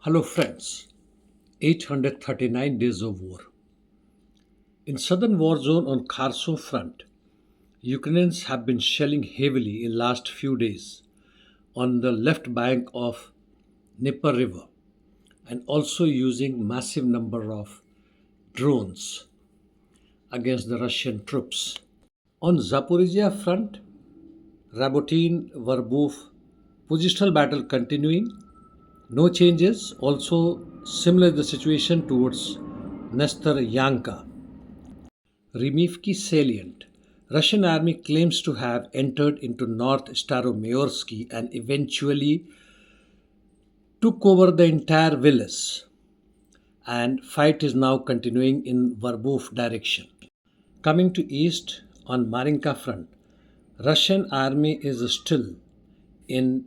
Hello, friends. 839 days of war. In southern war zone on Kharson front, Ukrainians have been shelling heavily in last few days on the left bank of Dnieper River and also using massive number of drones against the Russian troops. On Zaporizhia front, Rabotin, Verbov, positional battle continuing. No changes. Also similar the situation towards Nestor Yanka. Remivki salient. Russian army claims to have entered into North Staromaiors'ke and eventually took over the entire village. And fight is now continuing in Verbov direction. Coming to east on Marinka front, Russian army is still in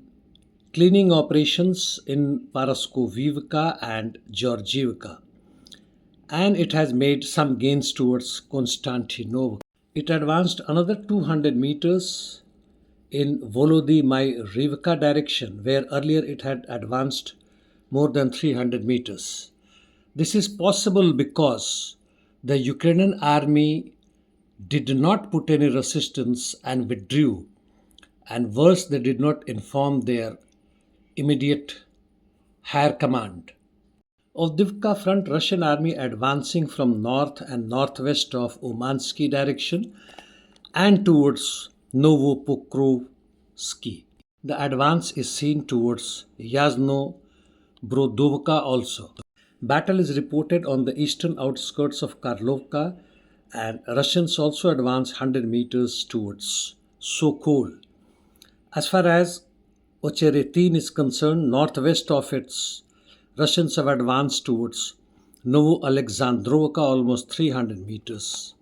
cleaning operations in Paraskovivka and Georgievka, and it has made some gains towards Konstantinov. It advanced another 200 meters in Volodymyrivka direction, where earlier it had advanced more than 300 meters. This is possible because the Ukrainian army did not put any resistance and withdrew, and worse, they did not inform their immediate higher command. Avdiivka front, Russian army advancing from north and northwest of Umansky direction and towards Novopokrovsky. The advance is seen towards Yasno Brodovka also. Battle is reported on the eastern outskirts of Karlovka, and Russians also advance 100 meters towards Sokol. As far as Ocheretin is concerned, northwest of its Russians have advanced towards Novo Alexandrovka almost 300 meters.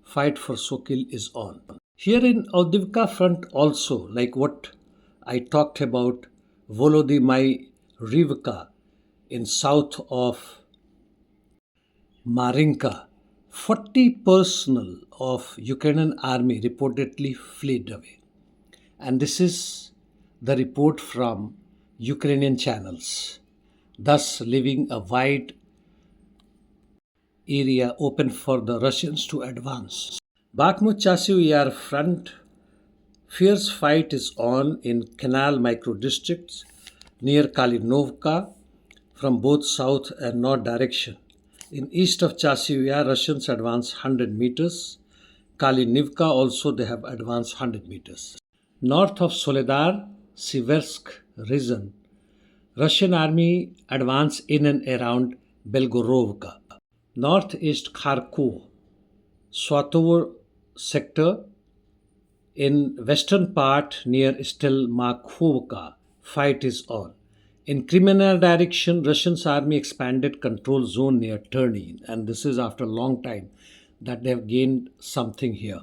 Fight for Sokil is on. Here in Avdiivka front also, like what I talked about Volodymyrivka in south of Marinka, 40 personnel of Ukrainian army reportedly fled away. And this is the report from Ukrainian channels, thus leaving a wide area open for the Russians to advance. Bakhmut Yar front, fierce fight is on in Canal micro districts near Kalinovka from both south and north direction. In east of Yar, Russians advance 100 meters. Kalinivka also they have advanced 100 meters. North of Soledar, Siversk region, Russian army advance in and around Belgorovka. Northeast Kharkov, Swatovo sector in western part near Stelmakhovka, fight is on. In Crimea direction, Russian's army expanded control zone near Terny, and this is after a long time that they have gained something here.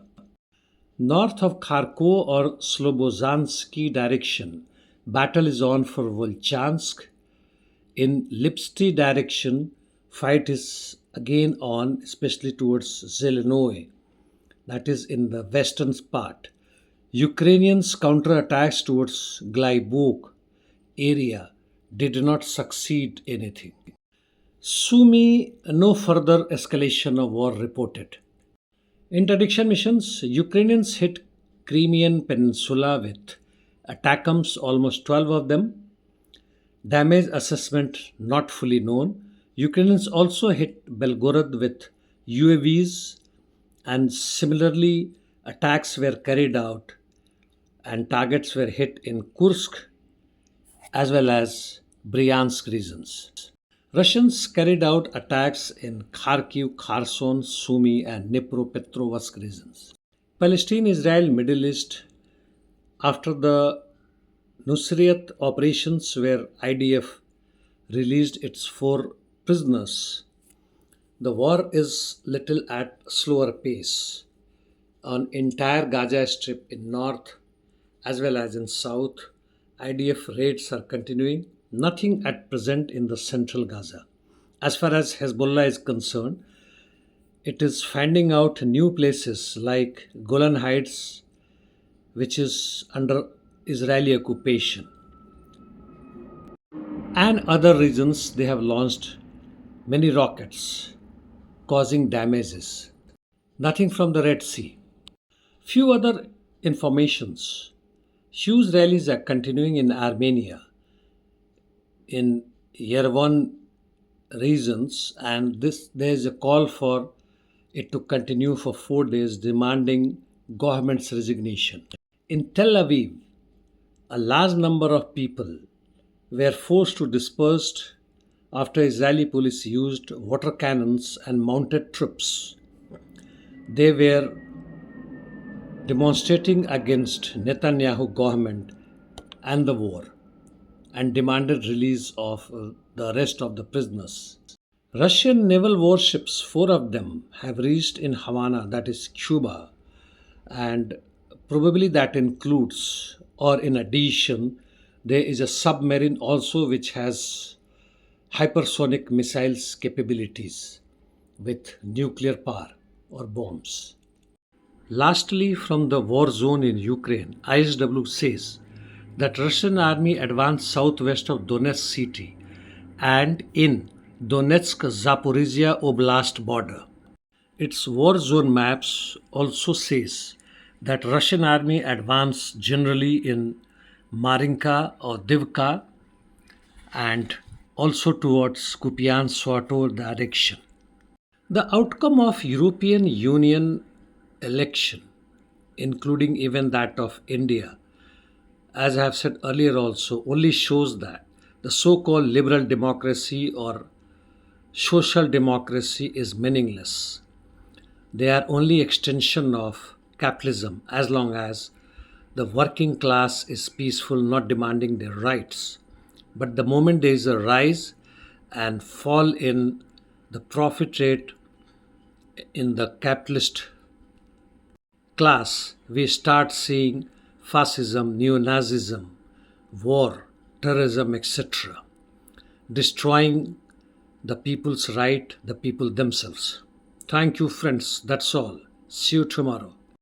North of Kharkov or Slobozansky direction, battle is on for Volchansk. In Lipsty direction, fight is again on, especially towards Zelenoe, that is in the western part. Ukrainians' counterattacks towards Glaibok area did not succeed anything. Sumy, no further escalation of war reported. Interdiction missions, Ukrainians hit Crimean Peninsula with ATACMS, almost 12 of them. Damage assessment not fully known. Ukrainians also hit Belgorod with UAVs, and similarly attacks were carried out and targets were hit in Kursk as well as Bryansk regions. Russians carried out attacks in Kharkiv, Kherson, Sumy, and Dnipropetrovsk regions. Palestine Israel Middle East, after the Nusrat operations where IDF released its 4 prisoners, the war is little at slower pace on entire Gaza Strip in north as well as in south. IDF raids are continuing. Nothing at present in the central Gaza. As far as Hezbollah is concerned, it is finding out new places like Golan Heights, which is under Israeli occupation. and other regions they have launched many rockets causing damages. Nothing from the Red Sea. Few other informations. Huge rallies are continuing in Armenia, in Yerevan regions, and this there is a call for it to continue for 4 days, demanding government's resignation. In Tel Aviv, a large number of people were forced to disperse after Israeli police used water cannons and mounted troops. They were demonstrating against Netanyahu government and the war and demanded release of the rest of the prisoners. Russian naval warships, four of them, have reached in Havana, that is Cuba, and probably that includes, or in addition, there is a submarine also which has hypersonic missiles capabilities with nuclear power or bombs. Lastly, from the war zone in Ukraine, ISW says that Russian army advanced southwest of Donetsk city and in Donetsk Zaporizhia Oblast border. Its war zone maps also says that Russian army advanced generally in Marinka Avdiivka and also towards Kupiansk-Swatow direction. The outcome of European Union election, including even that of India, as I have said earlier also, only shows that the so-called liberal democracy or social democracy is meaningless. They are only extension of capitalism as long as the working class is peaceful, not demanding their rights. But the moment there is a rise and fall in the profit rate in the capitalist class, we start seeing fascism, neo-Nazism, war, terrorism, etc., destroying the people's right, the people themselves. Thank you, friends. That's all. See you tomorrow.